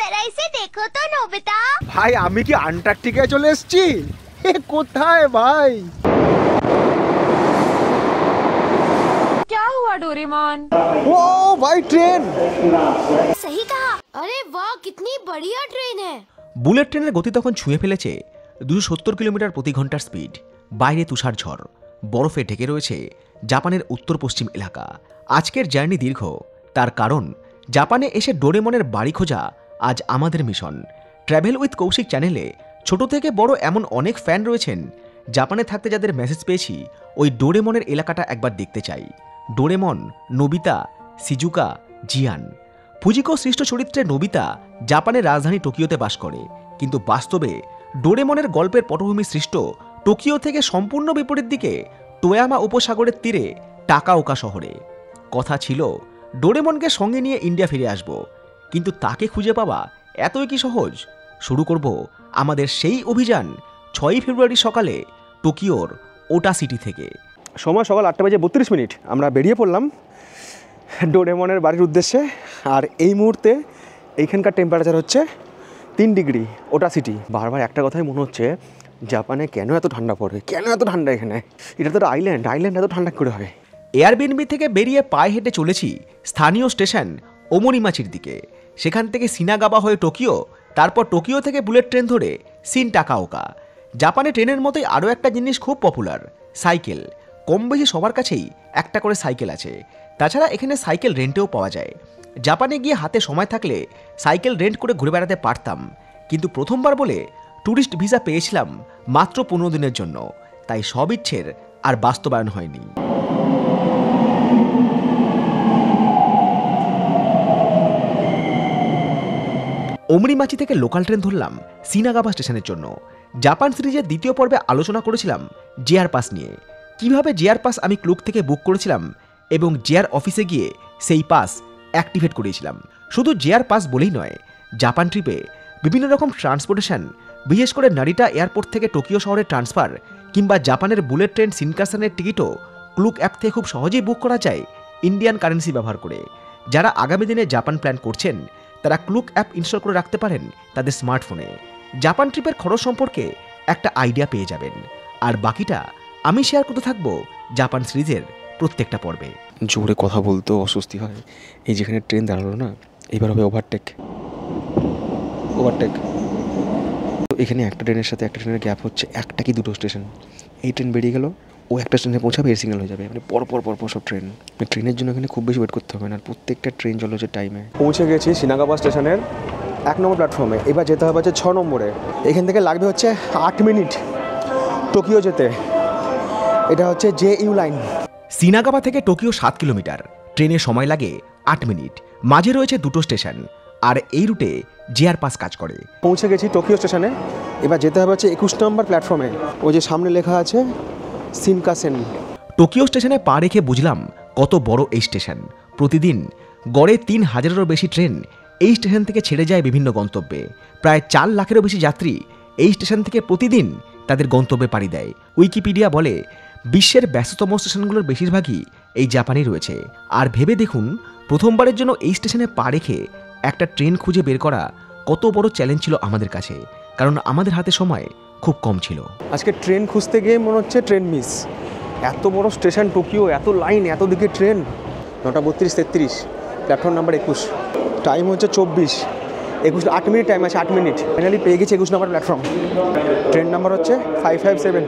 जरा इसे देखो तो नोबिता। ভাই আমি কি আন্টার্কটিকায় চলে এসেছি? এ কোথায় ভাই? क्या हुआ डोरेमोन? ও ভাই ট্রেন। सही कहा। अरे वाह कितनी बढ़िया ट्रेन है। বুলেট ট্রেনের গতি তখন ছুঁয়ে ফেলেছে 270 কিলোমিটার প্রতি ঘন্টার স্পিড। বাইরে তুষার ঝড়, বরফে ঢেকে রয়েছে জাপানের উত্তর পশ্চিম এলাকা। আজকের জার্নি দীর্ঘ, তার কারণ জাপানে এসে ডোরেমনের বাড়ি খোঁজা আজ আমাদের মিশন। ট্র্যাভেল উইথ কৌশিক চ্যানেলে ছোট থেকে বড় এমন অনেক ফ্যান রয়েছেন জাপানে থাকতে যাদের মেসেজ পেয়েছি ওই ডোরেমনের এলাকাটা একবার দেখতে চাই। ডোরেমন, নোবিতা, সিজুকা, জিয়ান। ফুজিকো সৃষ্ট চরিত্রে নোবিতা জাপানের রাজধানী টোকিওতে বাস করে, কিন্তু বাস্তবে ডোরেমনের গল্পের পটভূমি সৃষ্ট টোকিও থেকে সম্পূর্ণ বিপরীত দিকে তোয়ামা উপসাগরের তীরে টাকাওকা শহরে। কথা ছিল ডোরেমনকে সঙ্গে নিয়ে ইন্ডিয়া ফিরে আসব, কিন্তু তাকে খুঁজে পাওয়া এতই কি সহজ? শুরু করব আমাদের সেই অভিযান 6ই ফেব্রুয়ারি সকালে টোকিওর ওটা সিটি থেকে। সময় সকাল 8:32 আমরা বেরিয়ে পড়লাম ডোরেমনের বাড়ির উদ্দেশ্যে। আর এই মুহূর্তে এইখানকার টেম্পারেচার হচ্ছে 3 ডিগ্রি ওটা সিটি। বারবার একটা কথাই মনে হচ্ছে, জাপানে কেন এত ঠান্ডা পড়ে, কেন এত ঠান্ডা এখানে? এটা তো আইল্যান্ড, আইল্যান্ড এত ঠান্ডা করে হয়? এয়ারবিএনবি থেকে বেরিয়ে পায়ে হেঁটে চলেছি স্থানীয় স্টেশন ওমোরিমাচির দিকে। সেখান থেকে সিনাগাবা হয়ে টোকিও, তারপর টোকিও থেকে বুলেট ট্রেন ধরে শিনটাকাওকা। জাপানে ট্রেনের মতোই আরও একটা জিনিস খুব পপুলার, সাইকেল। কম বেশি সবার কাছেই একটা করে সাইকেল আছে। তাছাড়া এখানে সাইকেল রেন্টেও পাওয়া যায়। জাপানে গিয়ে হাতে সময় থাকলে সাইকেল রেন্ট করে ঘুরে বেড়াতে পারতাম, কিন্তু প্রথমবার বলে ট্যুরিস্ট ভিসা পেয়েছিলাম মাত্র 15 দিনের জন্য, তাই সব ইচ্ছের আর বাস্তবায়ন হয়নি। ওমরিমাচি থেকে লোকাল ট্রেন ধরলাম সিনাগাবা স্টেশনের জন্য। জাপান সিরিজের দ্বিতীয় পর্বে আলোচনা করেছিলাম জেআর পাস নিয়ে, কিভাবে জেআর পাস আমি ক্লুক থেকে বুক করেছিলাম এবং জেআর অফিসে গিয়ে সেই পাস অ্যাক্টিভেট করিয়েছিলাম। শুধু জেআর পাস বলেই নয়, জাপান ট্রিপে বিভিন্ন রকম ট্রান্সপোর্টেশন, বিশেষ করে নারিটা এয়ারপোর্ট থেকে টোকিও শহরে ট্রান্সফার কিংবা জাপানের বুলেট ট্রেন শিনকানসেনের টিকিটও ক্লুক অ্যাপ থেকে খুব সহজেই বুক করা যায় ইন্ডিয়ান কারেন্সি ব্যবহার করে। যারা আগামী দিনে জাপান প্ল্যান করছেন তারা ক্লুক অ্যাপ ইনস্টল করে রাখতে পারেন তাদের স্মার্টফোনে। জাপান ট্রিপের খরচ সম্পর্কে একটা আইডিয়া পেয়ে যাবেন, আর বাকিটা আমি শেয়ার করতে থাকবো জাপান সিরিজের প্রত্যেকটা পর্বে। জোরে কথা বলতেও অস্বস্তি হয়। এই যেখানে ট্রেন দাঁড়ালো না, এবার হবে ওভারটেক। এখানে একটা ট্রেনের সাথে একটা ট্রেনের গ্যাপ হচ্ছে একটা কি দুটো স্টেশন। এই ট্রেন বেরিয়ে গেল, ও একটা স্টেশনে পৌঁছাবে, এর সিগন্যাল হয়ে যাবে। মানে পরপর সব ট্রেন। ট্রেনের জন্য এখানে খুব বেশি ওয়েট করতে হবে না, আর প্রত্যেকটা ট্রেন চলে হচ্ছে টাইমে। পৌঁছে গেছি সিনাগাবা স্টেশনের 1 নম্বর প্ল্যাটফর্মে। এবার যেতে হবে হচ্ছে 6 নম্বরে। এখান থেকে লাগবে হচ্ছে 8 মিনিট টোকিও যেতে। এটা হচ্ছে JU লাইন। সিনাগাবা থেকে টোকিও 7 কিলোমিটার, ট্রেনে সময় লাগে 8 মিনিট। মাঝে রয়েছে দুটো স্টেশন, আর এই রুটে জেআর পাস কাজ করে। পৌঁছে গেছি টোকিও স্টেশনে। এবার যেতে হবে হচ্ছে 21 নম্বর প্ল্যাটফর্মে। ওই যে সামনে লেখা আছে শিনকানসেন। টোকিও স্টেশনে পা রেখে বুঝলাম কত বড় এই স্টেশন। প্রতিদিন গড়ে 3000-এরও বেশি ট্রেন এই স্টেশন থেকে ছেড়ে যায় বিভিন্ন গন্তব্যে। প্রায় 4 লাখেরও বেশি যাত্রী এই স্টেশন থেকে প্রতিদিন তাদের গন্তব্যে পাড়ি দেয়। উইকিপিডিয়া বলে বিশ্বের ব্যস্ততম স্টেশনগুলোর বেশিরভাগই এই জাপানেই রয়েছে। আর ভেবে দেখুন, প্রথমবারের জন্য এই স্টেশনে পা রেখে একটা ট্রেন খুঁজে বের করা কত বড় চ্যালেঞ্জ ছিল আমাদের কাছে, কারণ আমাদের হাতে সময় খুব কম ছিল। আজকে ট্রেন খুঁজতে গিয়ে মনে হচ্ছে ট্রেন মিস। এত বড় স্টেশন টোকিও, এত লাইন, এত দিকে ট্রেন। 9:32-33, platform number 21। টাইম হচ্ছে 24, 8 মিনিট টাইম আছে, 8 মিনিট। ফাইনালি পেয়ে গেছি 21 নম্বর প্ল্যাটফর্ম। ট্রেন নাম্বার হচ্ছে 557,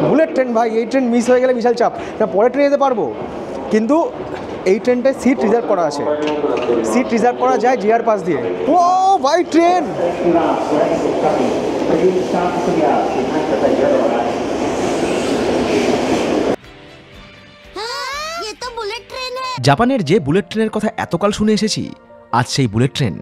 বুলেট ট্রেন। ভাই এই ট্রেন মিস হয়ে গেলে বিশাল চাপ। না পরে ট্রেনে যেতে পারবো, কিন্তু এই ট্রেনটায় সিট রিজার্ভ করা আছে। সিট রিজার্ভ করা যায় জেআর পাস দিয়ে। ও ভাই ট্রেন! ये तो बुलेट ट्रेन है। জাপানের যে বুলেট ট্রেনের কথা এতকাল শুনে এসেছি, আজ সেই বুলেট ট্রেন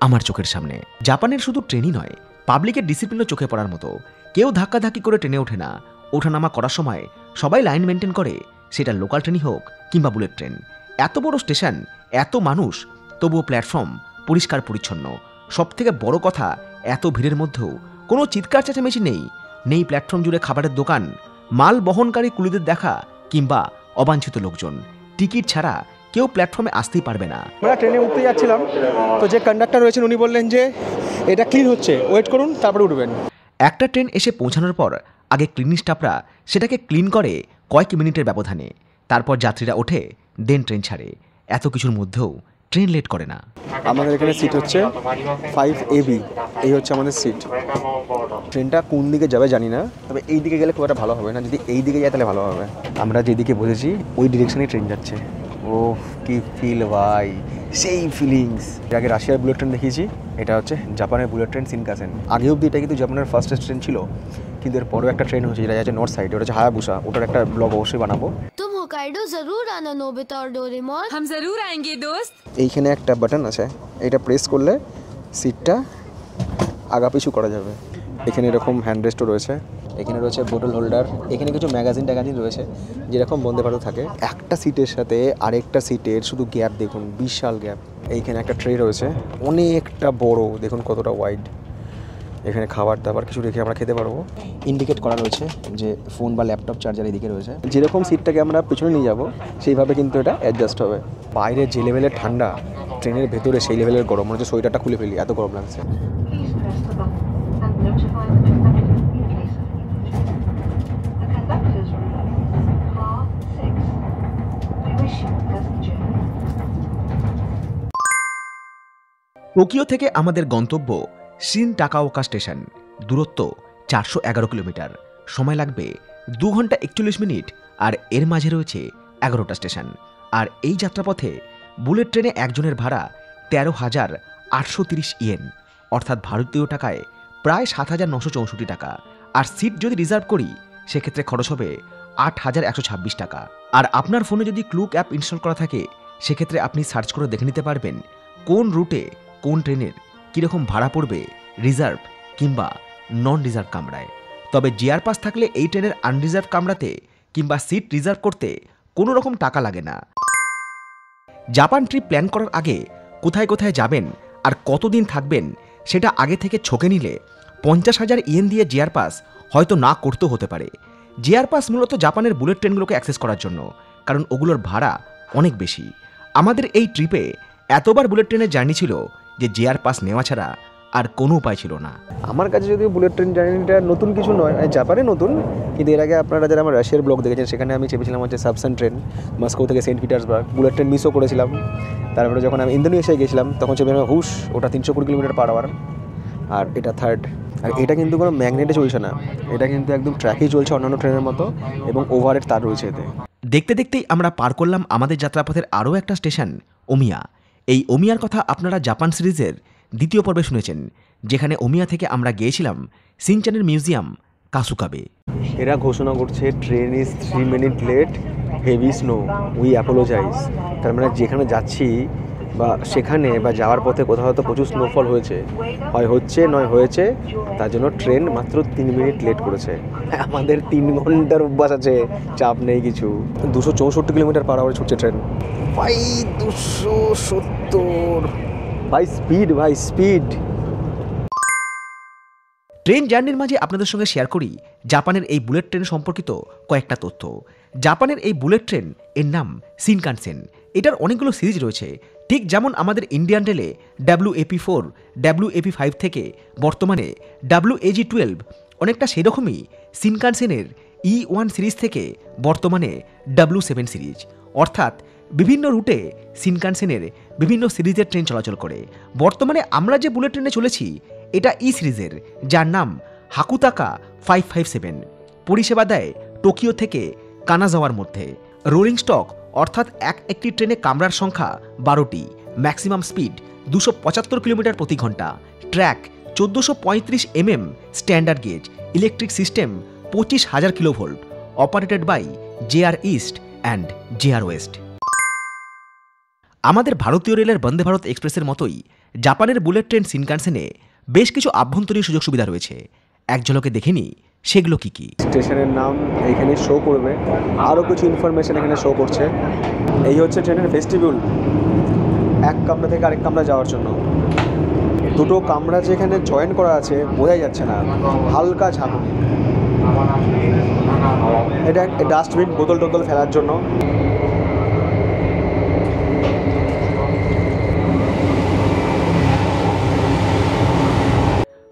আমার চোখের সামনে। জাপানের শুধু ট্রেনই নয়, পাবলিকের ডিসিপ্লিনও চোখে পড়ার মতো। কেউ ধাক্কাধাক্কি করে ট্রেনে ওঠে না। ওঠানামা করার সময় সবাই লাইন মেনটেন করে, সেটা লোকাল ট্রেনই হোক কিংবা বুলেট ট্রেন। এত বড় স্টেশন, এত মানুষ, তবুও প্ল্যাটফর্ম পরিষ্কার পরিচ্ছন্ন। সবথেকে বড় কথা, এত ভিড়ের মধ্যেও কোনো চিৎকার চেঁচামেচি নেই। নেই প্ল্যাটফর্ম জুড়ে খাবারের দোকান, মাল বহনকারী কুলিদের দেখা কিংবা অবাঞ্ছিত লোকজন। টিকিট ছাড়া কেউ প্ল্যাটফর্মে আসতেই পারবে না। আমরা ট্রেনে উঠতে যাচ্ছিলাম, তো যে কন্ডাক্টর রয়েছেন উনি বললেন যে এটা ক্লিন হচ্ছে, ওয়েট করুন তারপরে উঠবেন। একটা ট্রেন এসে পৌঁছানোর পর আগে ক্লিনিং স্টাফরা সেটাকে ক্লিন করে কয়েক মিনিটের ব্যবধানে, তারপর যাত্রীরা ওঠে, দেন ট্রেন ছাড়ে। এত কিছুর মধ্যেও ট্রেন লেট করে না। আমাদের এখানে সিট হচ্ছে 5AB, এই হচ্ছে আমাদের সিট। ট্রেনটা কোন দিকে যাবে জানি না, তবে এই দিকে গেলে খুব একটা ভালো হবে না, যদি এই দিকে যায় তাহলে ভালো হবে। আমরা যেদিকে বসেছি ওই ডিরেকশনেই ট্রেন যাচ্ছে। ও কি ফিল ভাই, সেই ফিলিংস। আগে রাশিয়ার বুলেট ট্রেন দেখিয়েছি, এটা হচ্ছে জাপানের বুলেট ট্রেন শিনকানসেন। আগে অবধি এটা কিন্তু জাপানের ফার্স্ট ট্রেন ছিল, কিন্তু এর পরেও একটা ট্রেন হচ্ছে যেটা যাচ্ছে নর্থ সাইডে, ওটা হচ্ছে হায়াবুসা। ওটার একটা ব্লগ অবশ্যই বানাবো। तुम होकाइडो जरूर आना नोबिता और डोरेमन। हम जरूर आएंगे दोस्त। এইখানে একটা বাটন আছে, এটা প্রেস করলে সিটটা আগা পিছু করা যাবে। এখানে এরকম হ্যান্ড রেস্টও রয়েছে, এখানে রয়েছে বোতল হোল্ডার, এখানে কিছু ম্যাগাজিন রয়েছে যেরকম বন্দে ভারত থাকে। একটা সিটের সাথে আরেকটা সিটের শুধু গ্যাপ দেখুন, বিশাল গ্যাপ। এইখানে একটা ট্রে রয়েছে অনেকটা বড়, দেখুন কতটা ওয়াইড। এখানে খাবার দাবার কিছু রেখে আমরা খেতে পারবো। ইন্ডিকেট করা রয়েছে যে ফোন বা ল্যাপটপ চার্জার এদিকে রয়েছে। যেরকম সিটটাকে আমরা পিছনে নিয়ে যাব সেইভাবে কিন্তু এটা অ্যাডজাস্ট হবে। বাইরে যে লেভেলের ঠান্ডা, ট্রেনের ভেতরে সেই লেভেলের গরম, মনে হচ্ছে সোয়েটারটা খুলে ফেলি, এত গরম লাগছে। Please press the button and notify the conductor in case of emergency. The conductor's room is car 6. We wish you a pleasant journey. Tokyo থেকে আমাদের গন্তব্য শিন টাকাওকা স্টেশন। দূরত্ব 411 কিলোমিটার, সময় লাগবে 2 ঘন্টা 41 মিনিট। আর এর মাঝে রয়েছে 11টা স্টেশন। আর এই যাত্রাপথে বুলেট ট্রেনে একজনের ভাড়া 13,830 ইয়েন, অর্থাৎ ভারতীয় টাকায় প্রায় 7,964 টাকা। আর সিট যদি রিজার্ভ করি সেক্ষেত্রে খরচ হবে 8,126 টাকা। আর আপনার ফোনে যদি ক্লুক অ্যাপ ইনস্টল করা থাকে সেক্ষেত্রে আপনি সার্চ করে দেখে নিতে পারবেন কোন রুটে কোন ট্রেনের কীরকম ভাড়া পড়বে রিজার্ভ কিংবা নন রিজার্ভ কামরায়। তবে জিআর পাস থাকলে এই ট্রেনের আনরিজার্ভ কামরাতে কিংবা সিট রিজার্ভ করতে কোনো রকম টাকা লাগে না। জাপান ট্রিপ প্ল্যান করার আগে কোথায় কোথায় যাবেন আর কতদিন থাকবেন সেটা আগে থেকে ছকে নিলে 50,000 ইয়েন দিয়ে জিআর পাস হয়তো না করতেও হতে পারে। জিআর পাস মূলত জাপানের বুলেট ট্রেনগুলোকে অ্যাক্সেস করার জন্য, কারণ ওগুলোর ভাড়া অনেক বেশি। আমাদের এই ট্রিপে এতবার বুলেট ট্রেনের জার্নি ছিল যে জিআর পাস নেওয়া ছাড়া আর কোনো উপায় ছিল না। আমার কাছে যদিও বুলেট ট্রেন জার্নিটা নতুন কিছু নয়, জাপানে নতুন, কিন্তু এর আগে আপনারা যারা আমার রাশিয়ার ব্লগ দেখেছেন সেখানে আমি চেপেছিলাম হচ্ছে সাবসান ট্রেন, মস্কো থেকে সেন্ট পিটার্সবার্গ। বুলেট ট্রেন মিসও করেছিলাম। তারপরে যখন আমি ইন্দোনেশিয়ায় গেছিলাম তখন চেপেছিলাম হুশ, ওটা 320 কিলোমিটার পার আওয়ার, আর এটা থার্ড। আর এটা কিন্তু কোনো ম্যাগনেটে চলছে না, এটা কিন্তু একদম ট্র্যাকেই চলছে অন্যান্য ট্রেনের মতো, এবং ওভারের তার রয়েছে এতে। দেখতে দেখতেই আমরা পার করলাম আমাদের যাত্রাপথের আরও একটা স্টেশন, ওমিয়া। এই ওমিয়ার কথা আপনারা জাপান সিরিজের 2য় পর্বে শুনেছেন, যেখানে ওমিয়া থেকে আমরা গিয়েছিলাম সিনচানের মিউজিয়াম কাসুকাবে। এরা ঘোষণা করছে train is 3 minute late, heavy snow, we apologise. তার মানে যেখানে যাচ্ছি বা সেখানে বা যাওয়ার পথে কোথাও হয়তো প্রচুর স্নোফল হয়েছে, হয় হচ্ছে নয় হয়েছে, তার জন্য ট্রেন মাত্র 3 মিনিট লেট করেছে। আমাদের 3 ঘন্টার অভ্যাস আছে, চাপ নেই কিছু। 264 কিলোমিটার পার আওয়ারে ছুটছে ট্রেন। ভাই 270, ভাই স্পিড, ভাই স্পিড। ট্রেন জার্নির মাঝে আপনাদের সঙ্গে শেয়ার করি জাপানের এই বুলেট ট্রেন সম্পর্কিত কয়েকটা তথ্য। জাপানের এই বুলেট ট্রেন এর নাম শিনকানসেন। এটার অনেকগুলো সিরিজ রয়েছে, ঠিক যেমন আমাদের ইন্ডিয়ান রেলে WAP4, WAP5 থেকে বর্তমানে WAG12, অনেকটা সেরকমই শিনকানসেনের E1 সিরিজ থেকে বর্তমানে W7 সিরিজ। অর্থাৎ বিভিন্ন রুটে শিনকানসেনের বিভিন্ন সিরিজের ট্রেন চলাচল করে। বর্তমানে আমরা যে বুলেট ট্রেনে চলেছি এটা ই সিরিজের, যার নাম হাকুতাকা 557। পরিষেবা দেয় টোকিও থেকে কানাজাওয়ার মধ্যে। রোলিং স্টক অর্থাৎ একটি ট্রেনে কামরার সংখ্যা 12টি, ম্যাক্সিমাম স্পিড 275 কিলোমিটার প্রতি ঘন্টা, track 1435 mm, standard gauge, electric system 25,000 kilovolt, operated by JR East and JR West. আমাদের ভারতীয় রেলের বন্দে ভারত এক্সপ্রেসের মতোই জাপানের বুলেট ট্রেন শিনকানসেনে বেশ কিছু আভ্যন্তরীণ সুযোগ সুবিধা রয়েছে। এক ঝলকে দেখে নিই সেগুলো কি কি। স্টেশনের নাম এইখানে শো করবে, আরও কিছু ইনফরমেশন এখানে শো করছে। এই হচ্ছে ট্রেনের ভেস্টিবিউল, এক কামরা থেকে আরেক কামরা যাওয়ার জন্য। দুটো কামরা যেখানে জয়েন করা আছে বোঝাই যাচ্ছে না, হালকা ঝাঁকুনি। এটা ডাস্টবিন, বোতল টোতল ফেলার জন্য।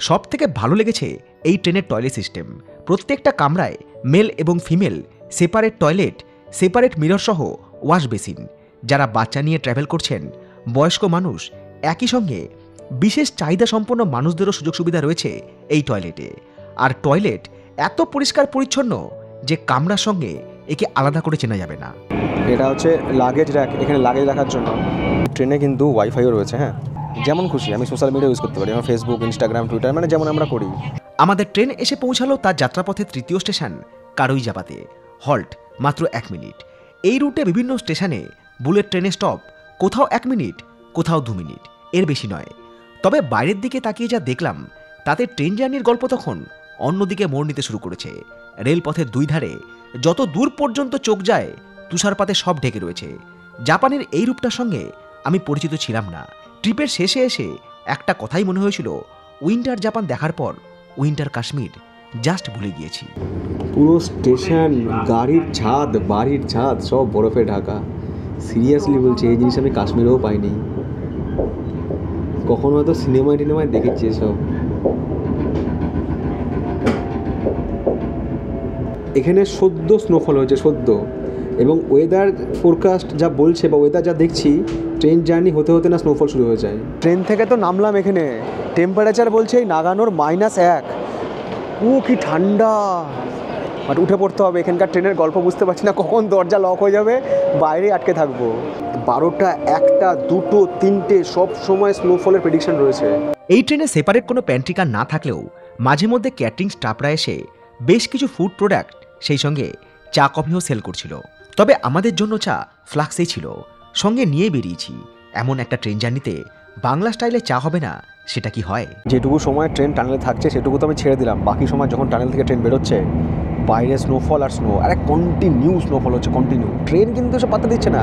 সব থেকে ভালো লেগেছে এই ট্রেনের টয়লেট সিস্টেম। প্রত্যেকটা কামরায় মেল এবং female separate toilet, separate mirror সহ ওয়াশ বেসিন। যারা বাচ্চা নিয়ে ট্রাভেল করছেন, বয়স্ক মানুষ, একই সঙ্গে বিশেষ চাহিদা সম্পন্ন মানুষদেরও সুযোগ সুবিধা রয়েছে এই টয়লেটে। আর টয়লেট এত পরিষ্কার পরিচ্ছন্ন যে কামরার সঙ্গে একে আলাদা করে চেনা যাবে না। এটা হচ্ছে লাগেজ র্যাক, এখানে লাগেজ রাখার জন্য। ট্রেনে কিন্তু ওয়াইফাইও রয়েছে, হ্যাঁ, যেমন খুশি আমি সোশ্যাল মিডিয়া ইউজ করতে পারি, আমার ফেসবুক, ইনস্টাগ্রাম, টুইটার, মানে যেমন আমরা করি। আমাদের ট্রেন এসে পৌঁছালো তার যাত্রাপথের তৃতীয় স্টেশন কারুইজাবাতে। হল্ট মাত্র 1 মিনিট। এই রুটে বিভিন্ন স্টেশনে বুলেট ট্রেনের স্টপ কোথাও 1 মিনিট, কোথাও 2 মিনিট, এর বেশি নয়। তবে বাইরের দিকে তাকিয়ে যা দেখলাম তাতে ট্রেন জার্নির গল্প তখন অন্যদিকে মোড় নিতে শুরু করেছে। রেলপথের দুই ধারে যত দূর পর্যন্ত চোখ যায় তুষারপাতে সব ঢেকে রয়েছে। জাপানের এই রূপটার সঙ্গে আমি পরিচিত ছিলাম না। ট্রিপের শেষে এসে একটা কথাই মনে হয়েছিল, উইন্টার জাপান দেখার পর উইন্টার কাশ্মীর জাস্ট ভুলে গিয়েছি। পুরো স্টেশন, গাড়ির ছাদ, বাড়ির ছাদ সব বরফে ঢাকা। সিরিয়াসলি বলছি, এই জিনিস আমি কাশ্মীরেও পাইনি। কখনো হয়তো সিনেমায় দেখেছি এসব। এখানে সদ্য স্নোফল হয়েছে, সদ্য। এবং ওয়েদার ফোরকাস্ট যা বলছে বা ওয়েদার যা দেখছি, ট্রেন জার্নি হতে হতে না স্নোফল শুরু হয়ে যায়। ট্রেন থেকে তো নামলাম, এখানে টেম্পারেচার বলছে এই নাগানোর -1। ও কি ঠান্ডা, বাট উঠে পড়তে হবে। এখানকার ট্রেনের গল্প বুঝতে পারছি না, কখন দরজা লক হয়ে যাবে, বাইরে আটকে থাকবো। 12টা, 1টা, 2টো, 3টে সব সময় স্নোফলের প্রেডিকশন রয়েছে। এই ট্রেনে সেপারেট কোনো প্যান্ট্রিকার না থাকলেও মাঝে মধ্যে ক্যাটারিং স্টাফরা এসে বেশ কিছু ফুড প্রোডাক্ট, সেই সঙ্গে চা কফিও সেল করছিল। তবে আমাদের জন্য চা ফ্লাক্সেই ছিল, সঙ্গে নিয়ে বেরিয়েছি। এমন একটা ট্রেন জার্নিতে বাংলা স্টাইলে চা হবে না, সেটা কি হয়? যেটুকু সময় ট্রেন টানেলে থাকছে সেটুকু তো আমি ছেড়ে দিলাম, বাকি সময় যখন টানেল থেকে ট্রেন বেরোচ্ছে বাইরে স্নোফল আর স্নো, আরে কন্টিনিউ স্নোফল হচ্ছে, কন্টিনিউ। ট্রেন কিন্তু সব পাত্তা দিচ্ছে না,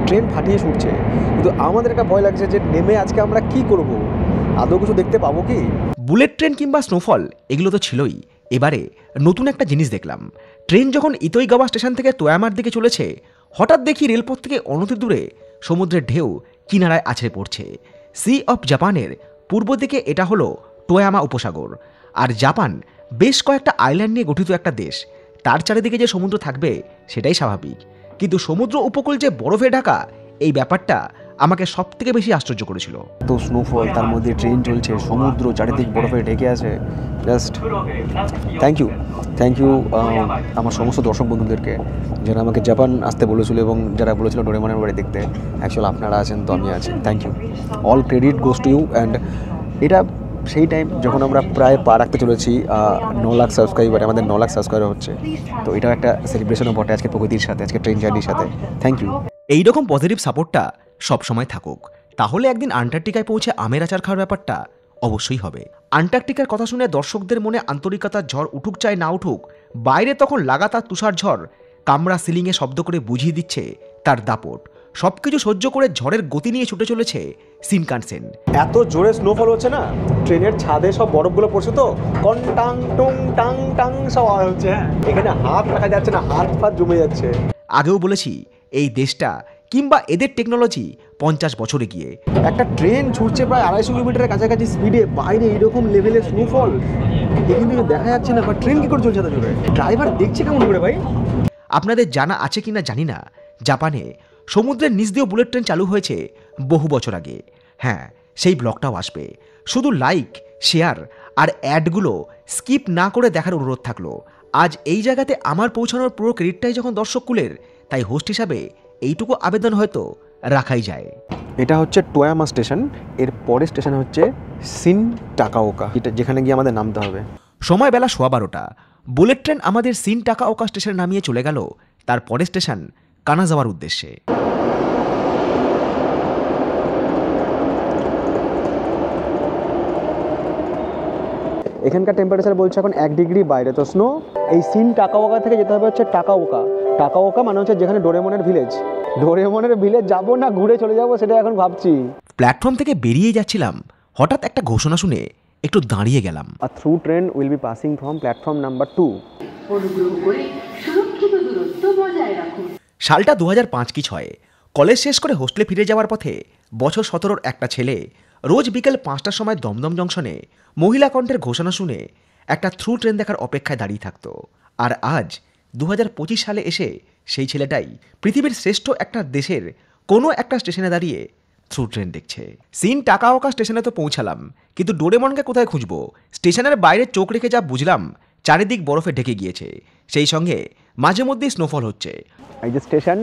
ট্রেন ফাটিয়ে ছুটছে। কিন্তু আমাদের একটা ভয় লাগছে যে নেমে আজকে আমরা কি করব, আদৌ কিছু দেখতে পাবো কি? বুলেট ট্রেন কিংবা স্নোফল এগুলো তো ছিলই, এবারে নতুন একটা জিনিস দেখলাম। ট্রেন যখন ইতোইগাওয়া স্টেশন থেকে তোয়ামার দিকে চলেছে, হঠাৎ দেখি রেলপথ থেকে অনতি দূরে সমুদ্রের ঢেউ কিনারায় আছড়ে পড়ছে। সি অফ জাপানের পূর্ব দিকে এটা হলো তোয়ামা উপসাগর। আর জাপান বেশ কয়েকটা আইল্যান্ড নিয়ে গঠিত একটা দেশ, তার চারিদিকে যে সমুদ্র থাকবে সেটাই স্বাভাবিক। কিন্তু সমুদ্র উপকূল যে বরফে ঢাকা, এই ব্যাপারটা আমাকে সব থেকে বেশি আশ্চর্য করেছিল। তো স্নোফল, তার মধ্যে ট্রেন চলছে, সমুদ্র চারিদিক বরফে ঢেকে আছে। জাস্ট থ্যাংক ইউ আমার সমস্ত দর্শক বন্ধুদেরকে যারা আমাকে জাপান আসতে বলেছিল এবং যারা বলেছিল ডোরেমনের বাড়ি দেখতে। অ্যাকচুয়ালি আপনারা আছেন তো আমি আছি, thank you. All credit goes to you. And এটা সেই টাইম যখন আমরা প্রায় পা রাখতে চলেছি 9 লাখ সাবস্ক্রাইবার, আমাদের 9 লাখ সাবস্ক্রাইবার হচ্ছে। তো এটাও একটা সেলিব্রেশনও বটে আজকে প্রকৃতির সাথে, আজকে ট্রেন জার্নির সাথে। Thank you. এইরকম পজিটিভ সাপোর্টটা সবসময় থাকুক, তাহলে একদিন আন্টার্কটিকায় পৌঁছে আমের আচার খাওয়ার ব্যাপারটা অবশ্যই হবে। আন্টার্কটিকার কথা শুনে দর্শকদের মনে আন্তরিকতার ঝড় উঠুক চাই না উঠুক, বাইরে তখন লাগাতার তুষার ঝড় কামরা সিলিংয়ে শব্দ করে বুঝিয়ে দিচ্ছে তার দাপট। সবকিছু সহ্য করে ঝড়ের গতি নিয়ে ছুটে চলেছে শিনকানসেন। এত জোরে স্নোফল হচ্ছে না, ট্রেনের ছাদে সব বরফগুলো পড়ছে, তো কন টাং টুং টাং টাং সব আওয়াজ হচ্ছে। এখানে হাত রাখা যাচ্ছে না, হাত ফাত জমে যাচ্ছে। আগেও বলেছি, এই দেশটা কিংবা এদের টেকনোলজি 50 বছরে গিয়ে। একটা ট্রেন ছুটছে প্রায় 250 কিলোমিটারের কাছাকাছি স্পিডে, বাইরে এইরকম লেভেলের স্নোফল এখানে দেখা যাচ্ছে না। বা ট্রেন কি করে চলছে এত জোরে? ড্রাইভার দেখছে কেমন করে ভাই? আপনাদের জানা আছে কিনা জানি না, জাপানে সমুদ্রের নিচ দিয়েও বুলেট ট্রেন চালু হয়েছে বহু বছর আগে। হ্যাঁ, সেই ব্লগটাও আসবে। শুধু লাইক, শেয়ার আর অ্যাডগুলো স্কিপ না করে দেখার অনুরোধ থাকলো। আজ এই জায়গাতে আমার পৌঁছানোর পুরো ক্রেডিটটাই যখন দর্শককুলের, তাই হোস্ট হিসাবে এইটুকু আবেদন হয়তো রাখাই যায়। এটা হচ্ছে তোয়ামা স্টেশন, এর পরের স্টেশন হচ্ছে সিন টাকাওকা, এটা যেখানে গিয়ে আমাদের নামতে হবে। সময় বেলা 12:15। বুলেট ট্রেন আমাদের সিন টাকাওকা স্টেশনে নামিয়ে চলে গেল তার পরের স্টেশন কানাজাওয়ার উদ্দেশ্যে। এখানকার টেম্পারেচার বলছে এখন 1 ডিগ্রি বাইরে, তো স্নো। এই সিন টাকাওকা থেকে যেতে হবে হচ্ছে টাকাওকা। টাকাওকা মানে হচ্ছে যেখানে ডোরেমনের ভিলেজ। ডোরেমনের ভিলেজ যাবো না ঘুরে চলে যাবো সেটা এখন ভাবছি। প্ল্যাটফর্ম থেকে বেরিয়ে যাচ্ছিলাম, হঠাৎ একটা ঘোষণা শুনে একটু দাঁড়িয়ে গেলাম। A through train will be passing from platform number 2। অনুগ্রহ করে সুরক্ষিত দূরত্ব বজায় রাখুন। সালটা 2005 কি 6। কলেজ শেষ করে হোস্টেলে ফিরে যাওয়ার পথে বছর 17-র একটা ছেলে রোজ বিকেল 5টার সময় দমদম জংশনে মহিলা কণ্ঠের ঘোষণা শুনে একটা থ্রু ট্রেন দেখার অপেক্ষায় দাঁড়িয়ে থাকতো। আর আজ 2025 সালে এসে সেই ছেলেটাই পৃথিবীর শ্রেষ্ঠ একটা দেশের কোনো একটা স্টেশনে দাঁড়িয়ে থ্রু ট্রেন দেখছে। সিন টাকাওকা স্টেশনে তো পৌঁছালাম, কিন্তু ডোরেমনকে কোথায় খুঁজবো? স্টেশনের বাইরে চোখ রেখে যা বুঝলাম, চারিদিক বরফে ঢেকে গিয়েছে, সেই সঙ্গে মাঝে মধ্যেই স্নোফল হচ্ছে। এই যে স্টেশন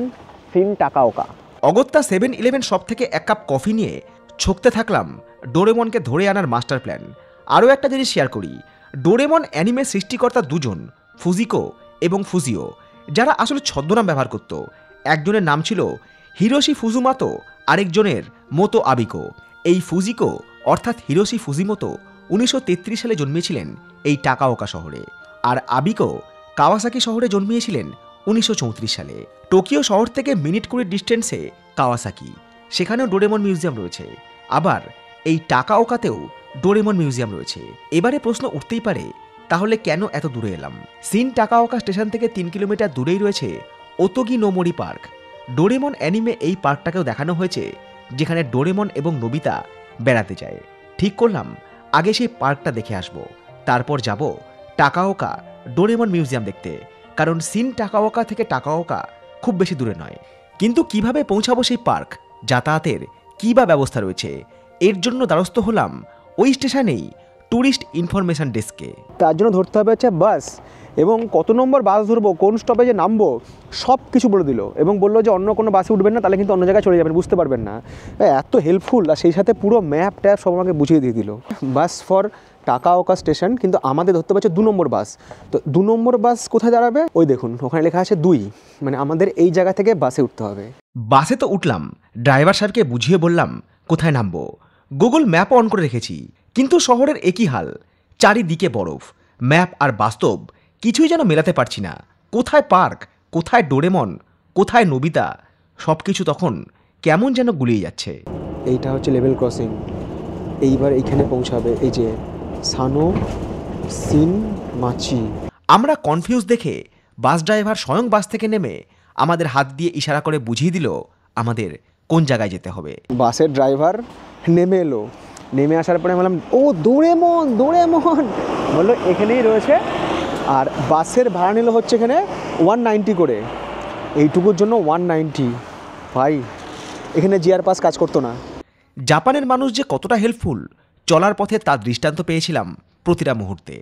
সিন টাকাওকা। অগত্যা 7-Eleven শপ থেকে এক কাপ কফি নিয়ে ছকতে থাকলাম ডোরেমনকে ধরে আনার মাস্টার প্ল্যান। আরও একটা জিনিস শেয়ার করি, ডোরেমন অ্যানিমে সৃষ্টিকর্তা দুজন, ফুজিকো এবং ফুজিও, যারা আসলে ছদ্মনাম ব্যবহার করত। একজনের নাম ছিল হিরোশি ফুজুমাতো, আরেকজনের মোতো আবিকো। এই ফুজিকো অর্থাৎ হিরোশি ফুজিমোতো 1933 সালে জন্মিয়েছিলেন এই টাকাওকা শহরে, আর আবিকো কাওয়াসাকি শহরে জন্মিয়েছিলেন 1934 সালে। টোকিও শহর থেকে মিনিট 20 ডিস্টেন্সে কাওয়াসাকি, সেখানেও ডোরেমন মিউজিয়াম রয়েছে। আবার এই টাকাওকাতেও ডোরেমন মিউজিয়াম রয়েছে। এবারে প্রশ্ন উঠতেই পারে, তাহলে কেন এত দূরে এলাম? সিন টাকাওকা স্টেশন থেকে 3 কিলোমিটার দূরেই রয়েছে ওতোগি নোমোরি পার্ক। ডোরেমন অ্যানিমে এই পার্কটাকেও দেখানো হয়েছে, যেখানে ডোরেমন এবং নোবিতা বেড়াতে যায়। ঠিক করলাম আগে সেই পার্কটা দেখে আসব, তারপর যাব টাকাওকা ডোরেমন মিউজিয়াম দেখতে, কারণ সিন টাকাওকা থেকে টাকাওকা খুব বেশি দূরে নয়। কিন্তু কিভাবে পৌঁছাবো সেই পার্ক, যাতায়াতের কী বা ব্যবস্থা রয়েছে, এর জন্য দ্বারস্থ হলাম ওই স্টেশনেই ট্যুরিস্ট ইনফরমেশন ডেস্কে। তার জন্য ধরতে হবে হচ্ছে বাস, এবং কত নম্বর বাস ধরবো, কোন স্টপেজে নামবো, সব কিছু বলে দিল, এবং বললো যে অন্য কোনো বাসে উঠবেন না, তাহলে কিন্তু অন্য জায়গায় চলে যাবেন, বুঝতে পারবেন না। এত হেল্পফুল, আর সেই সাথে পুরো ম্যাপ ট্যাপ সব আমাকে বুঝিয়ে দিয়ে দিল। বাস ফর টাকাওকা স্টেশন, কিন্তু আমাদের ধরতে পারছে 2 নম্বর বাস। তো 2 নম্বর বাস কোথায় দাঁড়াবে? ওই দেখুন ওখানে লেখা আছে 2, মানে আমাদের এই জায়গা থেকে বাসে উঠতে হবে। বাসে তো উঠলাম, ড্রাইভার সাহেবকে বুঝিয়ে বললাম কোথায় নামবো। গুগল ম্যাপ অন করে রেখেছি, কিন্তু শহরের একই হাল, চারিদিকে বরফ। ম্যাপ আর বাস্তব কিছুই যেন মেলাতে পারছি না। কোথায় পার্ক, কোথায় ডোরেমন, কোথায় নোবিতা, সব কিছু তখন কেমন যেন গুলিয়ে যাচ্ছে। এইটা হচ্ছে লেভেল ক্রসিং, এইবার এইখানে পৌঁছাবে এই যে সানো সিন মাচি। আমরা কনফিউজ দেখে বাস ড্রাইভার স্বয়ং বাস থেকে নেমে আমাদের হাত দিয়ে ইশারা করে বুঝিয়ে দিল আমাদের কোন জায়গায় যেতে হবে। বাসের ড্রাইভার নেমে এলো, নেমে আসার পরে বললাম ও ডোরেমন, ডোরেমন বললো এখানেই রয়েছে। আর বাসের ভাড়া নিল হচ্ছে এখানে 190 করে, এইটুকুর জন্য 190। ভাই এখানে জিআর পাস কাজ করতো না। জাপানের মানুষ যে কতটা হেল্পফুল, চলার পথে তার দৃষ্টান্ত পেয়েছিলাম প্রতিটা মুহূর্তে।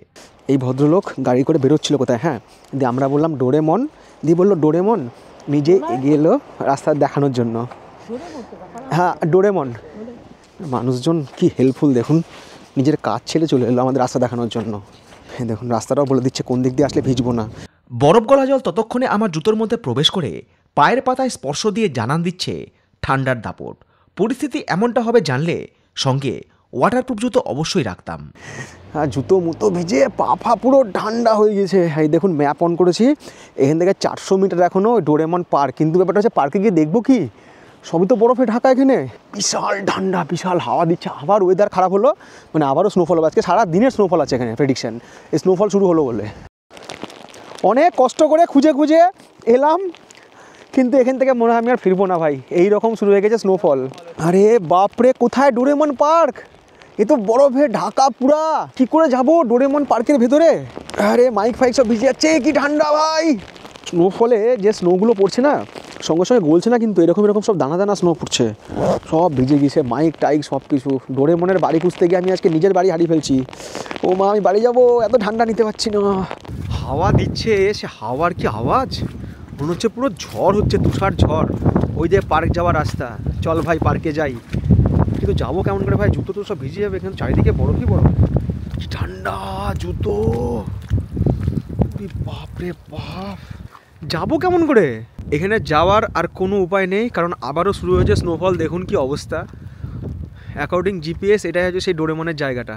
এই ভদ্রলোক গাড়ি করে বেরোচ্ছিল কোথায়, হ্যাঁ, দিয়ে আমরা বললাম ডোরেমন, দিয়ে বললো ডোরেমন, নিজে এগিয়ে এলো রাস্তা দেখানোর জন্য। হ্যাঁ ডোরেমন। মানুষজন কি হেল্পফুল দেখুন, নিজের কাজ ছেড়ে চলে এলো আমাদের রাস্তা দেখানোর জন্য। হ্যাঁ দেখুন রাস্তাটাও বলে দিচ্ছে কোন দিক দিয়ে আসলে ভিজবো না। বরফ গলা জল ততক্ষণে আমার জুতোর মধ্যে প্রবেশ করে পায়ের পাতায় স্পর্শ দিয়ে জানান দিচ্ছে ঠান্ডার দাপট। পরিস্থিতি এমনটা হবে জানলে সঙ্গে ওয়াটারপ্রুফ জুতো অবশ্যই রাখতাম। হ্যাঁ জুতো মুতো ভিজে পা ফা পুরো ঠান্ডা হয়ে গেছে। এই দেখুন ম্যাপ অন করেছি, এখান থেকে 400 মিটার এখনও ডোরেমন পার্ক, কিন্তু ব্যাপারটা হচ্ছে পার্কে গিয়ে দেখবো কি, সবই তো বরফে ঢাকা, এখানে বিশাল ঠান্ডা, বিশাল হাওয়া দিচ্ছে। আবার ওয়েদার খারাপ হলো, মানে আবারও স্নোফল হবে, আজকে সারা দিনের স্নোফল আছে এখানে প্রেডিকশন। এই স্নোফল শুরু হলো বলে অনেক কষ্ট করে খুঁজে খুঁজে এলাম, কিন্তু এখান থেকে মনে হয় আমি আর ফিরবো না ভাই, এই রকম শুরু হয়ে গেছে স্নোফল। আরে বাপরে, কোথায় ডোরেমন পার্ক? এ তো বরফে ঢাকা পুরা, কি করে যাব ডোরেমন পার্কের ভেতরে? আরে মাইক ফাইক সব ভিজে যাচ্ছে, কি ঠান্ডা ভাই। স্নোফলে যে স্নোগুলো পড়ছে না, সঙ্গে সঙ্গে গলছে না, কিন্তু এরকম এরকম সব দানা দানা স্নো পড়ছে, সব ভিজে গিয়েছে, মাইক টাইক সব কিছু। ডোরেমনের বাড়ি খুঁজতে গিয়ে আমি আজকে নিজের বাড়ি হারিয়ে ফেলছি। ও মা, আমি বাড়ি যাবো, এত ঠান্ডা নিতে পারছি না। হাওয়া দিচ্ছে, সে হাওয়ার কি আওয়াজ, মনে হচ্ছে পুরো ঝড় হচ্ছে, তুষার ঝড়। ওই যে পার্ক যাওয়ার রাস্তা, চল ভাই পার্কে যাই, কিন্তু যাবো কেমন করে ভাই, জুতো তো সব ভিজে যাবে, এখানে চারিদিকে বরফই বরফ, কি ঠান্ডা জুতো, বাপরে বাপ, যাবো কেমন করে? এখানে যাওয়ার আর কোনো উপায় নেই, কারণ আবারও শুরু হয়েছে স্নোফল। দেখুন কি অবস্থা, অ্যাকর্ডিং জিপিএস এটাই হচ্ছে সেই ডোরেমনের জায়গাটা।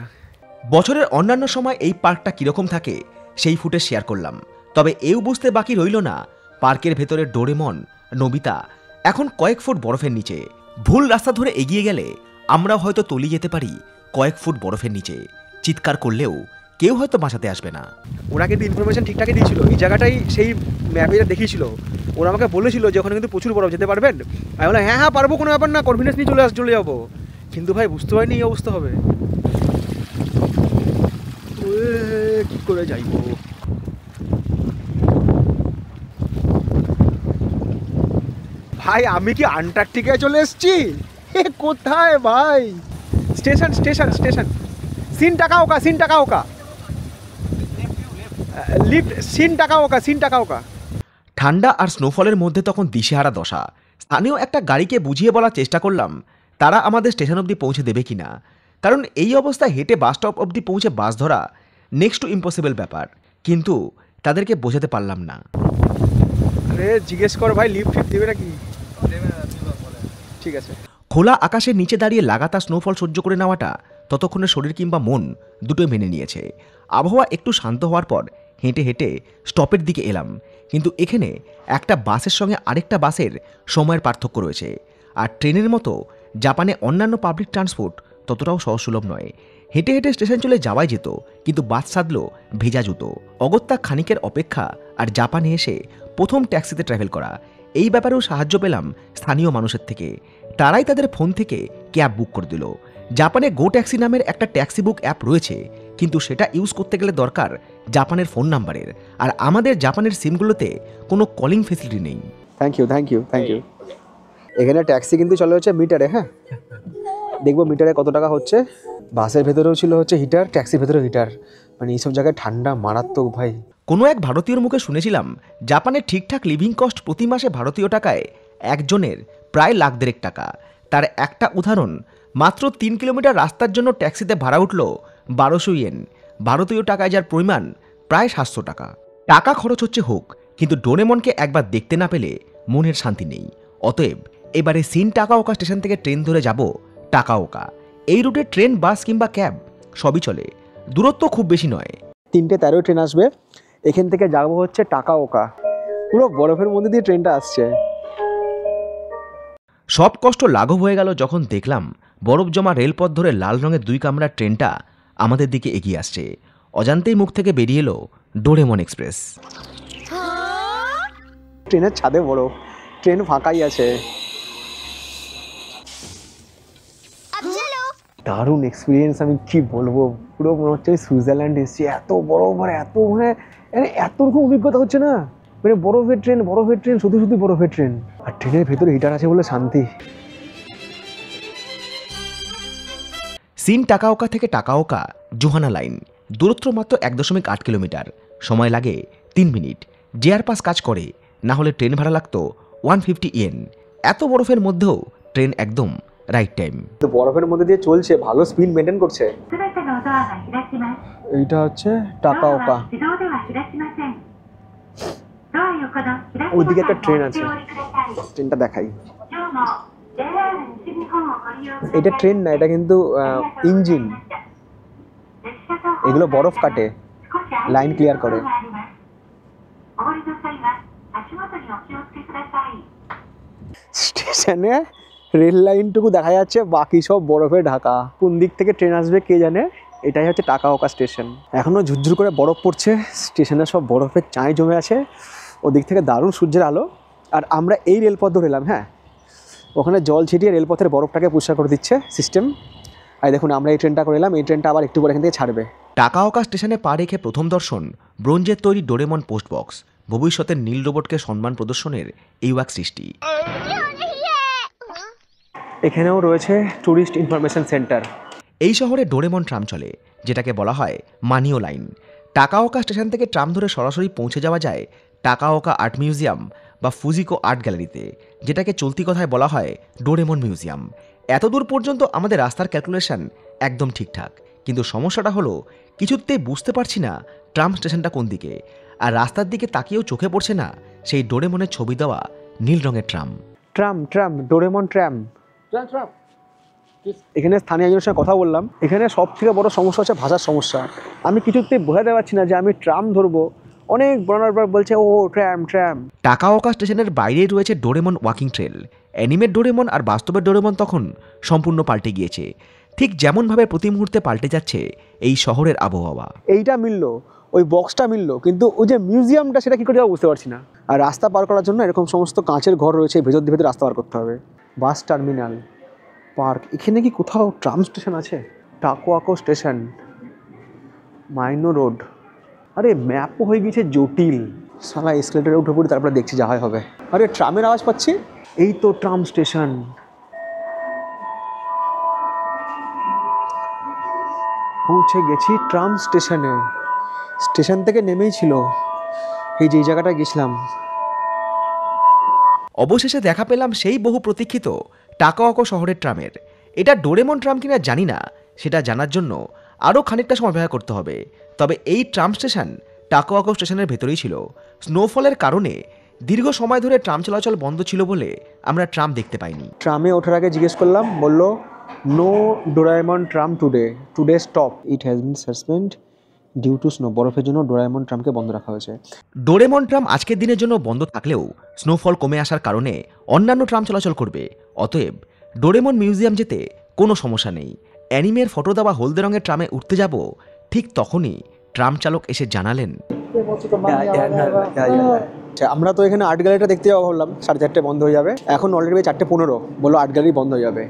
বছরের অন্যান্য সময় এই পার্কটা কীরকম থাকে সেই ফুটেজ শেয়ার করলাম, তবে এও বুঝতে বাকি রইল না পার্কের ভেতরে ডোরেমন, নোবিতা এখন কয়েক ফুট বরফের নিচে। ভুল রাস্তা ধরে এগিয়ে গেলে আমরাও হয়তো তলিয়ে যেতে পারি কয়েক ফুট বরফের নিচে। চিৎকার করলেও কেউ হয়তো বাঁচাতে আসবে না। ওরা কিন্তু ইনফরমেশন ঠিকঠাকই দিয়েছিল, এই জায়গাটাই সেই ম্যাপে দেখিয়েছিল। ওরা আমাকে বলেছিল যে ওখানে কিন্তু প্রচুর বরফ, যেতে পারবেন? আমি বললাম হ্যাঁ হ্যাঁ পারবো, কোনো ব্যাপার না, কনফিডেন্স নিয়ে চলে যাবো। কিন্তু ভাই বুঝতে পারিনি এই অবস্থা হবে। কি করে যাইব? ভাই আমি কি আন্টার্কটিকায় চলে এসেছি? কোথায় ভাই? স্টেশন স্টেশন স্টেশন সিন টাকা ওকা লিফট সিন টাকা ওকা। ঠান্ডা আর স্নোফলের মধ্যে তখন দিশেহারা দশা। স্থানীয় একটা গাড়িকে বুঝিয়ে বলার চেষ্টা করলাম তারা আমাদের স্টেশন অবধি পৌঁছে দেবে কিনা, কারণ এই অবস্থায় হেঁটে বাস স্টপ অবধি পৌঁছে বাস ধরা নেক্সট টু ইম্পসিবল ব্যাপার। কিন্তু তাদেরকে বোঝাতে পারলাম না। আরে জিজ্ঞেস কর ভাই, লিফট ফিফট দেবে নাকি? ঠিক আছে। খোলা আকাশের নিচে দাঁড়িয়ে লাগাতার স্নোফল সহ্য করে নেওয়াটা ততক্ষণে শরীর কিংবা মন দুটোই মেনে নিয়েছে। আবহাওয়া একটু শান্ত হওয়ার পর হেঁটে হেঁটে স্টপের দিকে এলাম, কিন্তু এখানে একটা বাসের সঙ্গে আরেকটা বাসের সময়ের পার্থক্য রয়েছে। আর ট্রেনের মতো জাপানে অন্যান্য পাবলিক ট্রান্সপোর্ট ততটাও সহজসুলভ নয়। হেঁটে হেঁটে স্টেশন চলে যাওয়াই যেত, কিন্তু বাস সাধলো ভেজা জুতো। অগত্যা খানিকের অপেক্ষা আর জাপানে এসে প্রথম ট্যাক্সিতে ট্রাভেল করা। এই ব্যাপারেও সাহায্য পেলাম স্থানীয় মানুষের থেকে। তারাই তাদের ফোন থেকে ক্যাব বুক করে দিল। জাপানে গো ট্যাক্সি নামের একটা ট্যাক্সি বুক অ্যাপ রয়েছে, কিন্তু সেটা ইউজ করতে গেলে দরকার জাপানের ফোন নাম্বারের, আর আমাদের জাপানের সিমগুলোতে কোনো কলিং ফেসিলিটি নেই। Thank you. এখানে ট্যাক্সি কিন্তু চলে হচ্ছে মিটারে। হ্যাঁ, দেখবো মিটারে কত টাকা হচ্ছে। বাসের ভেতরেও ছিল হচ্ছে হিটার, ট্যাক্সির ভেতরেও হিটার। মানে এইসব জায়গায় ঠান্ডা মারাত্মক ভাই। কোনো এক ভারতীয়র মুখে শুনেছিলাম জাপানের ঠিকঠাক লিভিং কস্ট প্রতি মাসে ভারতীয় টাকায় একজনের প্রায় $1,50,000 টাকা। তার একটা উদাহরণ, মাত্র 3 কিলোমিটার রাস্তার জন্য ট্যাক্সিতে ভাড়া উঠল 1200 ইয়েন, ভারতীয় টাকায় যার পরিমাণ প্রায় 700 টাকা। টাকা খরচ হচ্ছে হোক, কিন্তু ডোরেমনকে একবার দেখতে না পেলে মনের শান্তি নেই। অতএব এবারে সিন টাকাওকা স্টেশন থেকে ট্রেন ধরে যাব টাকাওকা। এই রুটে ট্রেন, বাস কিংবা ক্যাব সবই চলে, দূরত্ব খুব বেশি নয়। 3:13 ট্রেন আসবে, এখান থেকে যাবো হচ্ছে টাকাওকা। পুরো বরফের মধ্যে দিয়ে ট্রেনটা আসছে। সব কষ্ট লাঘব হয়ে গেল যখন দেখলাম বরফ জমা রেলপথ ধরে লাল রঙের 2 কামরার ট্রেনটা আমাদের দিকে এগিয়ে আসছে। অজান্তেই মুখ থেকে বেরিয়ে এলো ডোরেমন এক্সপ্রেস। ট্রেনের ছাদে বরফ, ট্রেন ফাঁকাই আছে। দারুণ এক্সপিরিয়েন্স, আমি কি বলবো, পুরো মনে হচ্ছে সুইজারল্যান্ড এসেছি। এত বরফ আর এত এত রকম অভিজ্ঞতা হচ্ছে না। মানে বরফের ট্রেন, শুধু বরফের ট্রেন, আর ট্রেনের ভেতরে হিটার আছে বলে শান্তি। সিন টাকাওকা থেকে টাকাওকা জোহানা লাইন, দূরত্ব মাত্র 1.8 কিলোমিটার, সময় লাগে 3 মিনিট। জেআর পাস কাজ করে, না হলে ট্রেন ভাড়া লাগতো 150 ইয়েন। এত বরফের মধ্যেও ট্রেন একদম রাইট টাইম। তো বরফের মধ্যে দিয়ে চলছে, ভালো স্পিড মেনটেন করছে। এইটা হচ্ছে টাকাওকা। ওইদিকে একটা ট্রেন আছে, ট্রেনটা দেখাই। এটা ট্রেন না, এটা কিন্তু ইঞ্জিন। এগুলো বরফ কাটে, লাইন ক্লিয়ার করে। স্টেশনে রেল লাইনটুকু দেখা যাচ্ছে, বাকি সব বরফে ঢাকা। কোন দিক থেকে ট্রেন আসবে কে জানে। এটাই হচ্ছে টাকাওকা স্টেশন। এখনও ঝুরঝুর করে বরফ পড়ছে, স্টেশনে সব বরফের চাঁই জমে আছে। ওদিক থেকে দারুণ সূর্যের আলো। আর আমরা এই রেলপথ ধরে এলাম। হ্যাঁ, ওখানে জল ছিটিয়ে রেলপথের বরফটাকে পরিষ্কার করে দিচ্ছে সিস্টেম। আর দেখুন আমরা এই ট্রেনটা করে এলাম, এই ট্রেনটা আবার একটু পরে এখান থেকে ছাড়বে। টাকাওকা স্টেশনে পা রেখে প্রথম দর্শন ব্রোঞ্জের তৈরি ডোরেমন পোস্ট বক্স। ভবিষ্যতের নীল রোবটকে সম্মান প্রদর্শনের এই ওয়াক সৃষ্টি। এখানেও রয়েছে ট্যুরিস্ট ইনফরমেশন সেন্টার। এই শহরে ডোরেমন ট্রাম চলে, যেটাকে বলা হয় মানিও লাইন। টাকাওকা স্টেশন থেকে ট্রাম ধরে সরাসরি পৌঁছে যাওয়া যায় টাকাওকা আর্ট মিউজিয়াম বা ফুজিকো আর্ট গ্যালারিতে, যেটাকে চলতি কথায় বলা হয় ডোরেমন মিউজিয়াম। এতদূর পর্যন্ত আমাদের রাস্তার ক্যালকুলেশন একদম ঠিকঠাক, কিন্তু সমস্যাটা হলো কিছুতেই বুঝতে পারছি না ট্রাম স্টেশনটা কোন দিকে, আর রাস্তার দিকে তাকিয়েও চোখে পড়ছে না সেই ডোরেমনের ছবি দেওয়া নীল রঙের ট্রাম। Doraemon tram. এখানে স্থানীয় একজনের সঙ্গে কথা বললাম। এখানে সব থেকে বড় সমস্যা হচ্ছে ভাষার সমস্যা। আমি কিছুতেই বোঝাতে পারছি না যে আমি ট্রাম ধরবো। অনেক বলার পর বলছে ও ট্রাম। টাকাওকা স্টেশনের বাইরেই রয়েছে Doraemon walking trail. Animate Doraemon আর বাস্তবের ডোরেমন তখন সম্পূর্ণ পাল্টে গিয়েছে, ঠিক যেমনভাবে প্রতি মুহূর্তে পাল্টে যাচ্ছে এই শহরের আবহাওয়া। এইটা মিললো, ওই বক্সটা মিললো, কিন্তু ওই যে মিউজিয়ামটা সেটা কী করে যাবো বুঝতে পারছি না। আর রাস্তা পার করার জন্য এরকম সমস্ত কাঁচের ঘর রয়েছে, ভেতর রাস্তা পার করতে হবে। Bus terminal, park. এখানে কি কোথাও ট্রাম স্টেশন আছে? টাকোয়াকো স্টেশন, মাইনো রোড। আরে ম্যাপও হয়ে গেছে জটিল। সালা এসকেলেটারে উঠে পড়ি, তারপরে দেখছি যা হয় হবে। আরে ট্রামের আওয়াজ পাচ্ছি, এই তো ট্রাম স্টেশন। পৌঁছে গেছি ট্রাম স্টেশনে। স্টেশন থেকে নেমেই ছিল এই যে এই জায়গাটায় গেছিলাম। অবশেষে দেখা পেলাম সেই বহু প্রতীক্ষিত টাকাওয়াকো শহরের ট্রামের। এটা ডোরেমন ট্রাম কিনা জানি না, সেটা জানার জন্য আরও খানিকটা সময় অপেক্ষা করতে হবে। তবে এই ট্রাম স্টেশন টাকাওয়াকো স্টেশনের ভেতরেই ছিল। স্নোফলের কারণে দীর্ঘ সময় ধরে ট্রাম চলাচল বন্ধ ছিল বলে আমরা ট্রাম দেখতে পাইনি। ট্রামে ওঠার আগে জিজ্ঞেস করলাম, বললো no Doraemon tram today stop, it has been suspend due to snow. বরফের জন্য ডোরাএমন ট্রামকে বন্ধ রাখা হয়েছে। ডোরেমন ট্রাম আজকের দিনের জন্য বন্ধ থাকলেও স্নোফল কমে আসার কারণে অন্যান্য ট্রাম চলাচল করবে। অতএব ডোরেমন মিউজিয়াম যেতে কোনো সমস্যা নেই। অ্যানিমের ফটো দেওয়া হলদে রঙের ট্রামে উঠতে যাব, ঠিক তখনই ট্রাম চালক এসে জানালেন, আমরা তো এখানে আর্ট গ্যালারিটা দেখতে যাবো ভাবলাম, 4:30 বন্ধ হয়ে যাবে। এখন অলরেডি 4:15 বললো আর্ট গ্যালারি বন্ধ হয়ে যাবে।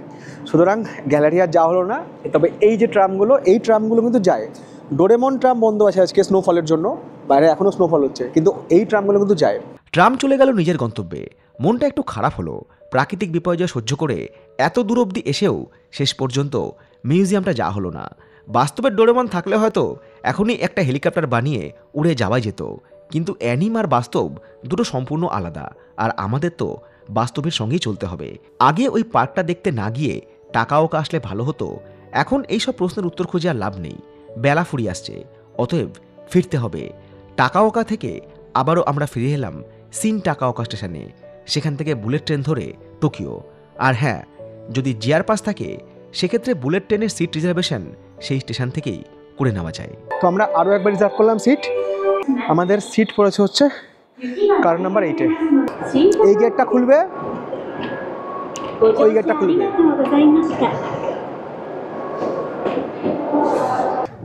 সুতরাং গ্যালারি আর যাওয়া হলো না। তবে এই যে ট্রামগুলো, এই ট্রামগুলো কিন্তু যায়। ডোরেমন ট্রাম বন্ধ আছে আজকে স্নোফলের জন্য, বাইরে এখনও স্নোফল হচ্ছে, কিন্তু এই ট্রামগুলো কিন্তু যায়। ট্রাম চলে গেল নিজের গন্তব্যে। মনটা একটু খারাপ হলো। প্রাকৃতিক বিপর্যয় সহ্য করে এত দূর অবধি এসেও শেষ পর্যন্ত মিউজিয়ামটা যাওয়া হলো না। বাস্তবের ডোরেমন থাকলে হয়তো এখনই একটা হেলিকপ্টার বানিয়ে উড়ে যাওয়াই যেত। কিন্তু অ্যানিম আর বাস্তব দুটো সম্পূর্ণ আলাদা, আর আমাদের তো বাস্তবের সঙ্গেই চলতে হবে। আগে ওই পার্কটা দেখতে না গিয়ে টাকাওকা আসলে ভালো হতো। এখন এইসব প্রশ্নের উত্তর খুঁজে আর লাভ নেই, বেলা ফুরিয়ে আসছে। অতএব ফিরতে হবে। টাকাওকা থেকে আবারও আমরা ফিরে এলাম সিন টাকাওকা স্টেশনে। সেখান থেকে বুলেট ট্রেন ধরে টোকিও। আর হ্যাঁ, যদি জিয়ার পাস থাকে সেক্ষেত্রে বুলেট ট্রেনের সিট রিজার্ভেশন সেই স্টেশন থেকেই করে নেওয়া যায়। তো আমরা আরও একবার রিজার্ভ করলাম সিট। আমাদের সিট পড়েছে হচ্ছে কার নাম্বার 8-এ। এই গেটটা খুলবে, ওই গেটটা খুলবে।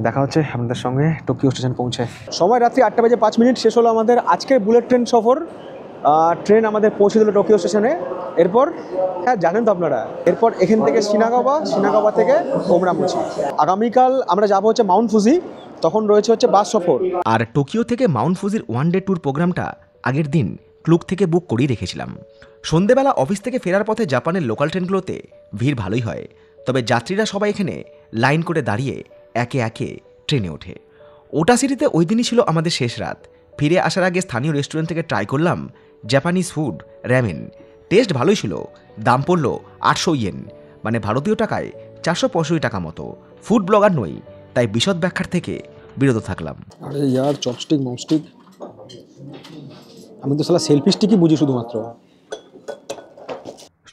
দেখা হচ্ছে আমাদের সঙ্গে টোকিও স্টেশন পৌঁছে। সময় রাত্রি 8:05 শেষ হলো আমাদের আজকের বুলেট ট্রেন সফর। ট্রেন আমাদের পৌঁছে দিল টোকিও স্টেশনে। এরপর হ্যাঁ জানেন তো আপনারা, এরপর এখান থেকে শিনাগাওয়া থেকে ওমরামুচি। আগামীকাল আমরা যাবো হচ্ছে মাউন্ট ফুজি, তখন রয়েছে হচ্ছে বাস সফর। আর টোকিও থেকে মাউন্ট ফুজির 1 ডে ট্যুর প্রোগ্রামটা আগের দিন ক্লুক থেকে বুক করেই রেখেছিলাম। সন্ধেবেলা অফিস থেকে ফেরার পথে জাপানের লোকাল ট্রেনগুলোতে ভিড় ভালোই হয়। তবে যাত্রীরা সবাই এখানে লাইন করে দাঁড়িয়ে একে একে ট্রেনে ওঠে। ওটা সিটিতে ওই দিনই ছিল আমাদের শেষ রাত। ফিরে আসার আগে স্থানীয় রেস্টুরেন্ট থেকে ট্রাই করলাম জাপানিজ ফুড র্যামেন। টেস্ট ভালোই ছিল। দাম পড়ল 800 ইয়েন, মানে ভারতীয় টাকায় 465 টাকা মতো। ফুড ব্লগার নই, তাই বিশদ ব্যাখ্যার থেকে বিরত থাকলাম। আরে ইয়ার চপস্টিক মপস্টিক, আমি তো সালা সেলফি স্টিকই বুঝি শুধুমাত্র।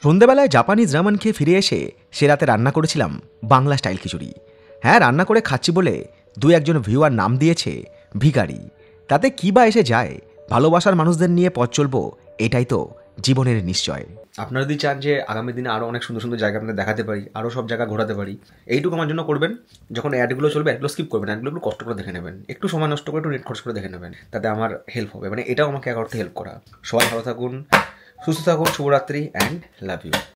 সন্ধ্যেবেলায় জাপানিজ রামেন খেয়ে ফিরে এসে সে রাতে রান্না করেছিলাম বাংলা স্টাইল খিচুড়ি। হ্যাঁ, রান্না করে খাচ্ছি বলে 2-1 ভিউয়ার নাম দিয়েছে ভিখারি। তাতে কী বা এসে যায়? ভালোবাসার মানুষদের নিয়ে পথ চলবো, এটাই তো জীবনের নিশ্চয়। আপনারা যদি চান যে আগামী দিনে আরও অনেক সুন্দর সুন্দর জায়গা আপনাদের দেখাতে পারি, আরও সব জায়গা ঘোরাতে পারি, এইটুকু আমার জন্য করবেন। যখন অ্যাডগুলো চলবে অ্যাডগুলো স্কিপ করবেন, অ্যাডগুলো একটু কষ্ট করে দেখে নেবেন, একটু সময় নষ্ট করে একটু নেট খরচ করে দেখে নেবেন, তাতে আমার হেল্প হবে। মানে এটাও আমাকে এক অর্থে হেল্প করা। সবাই ভালো থাকুন, সুস্থ থাকুন, শুভরাত্রি অ্যান্ড লাভ ইউ।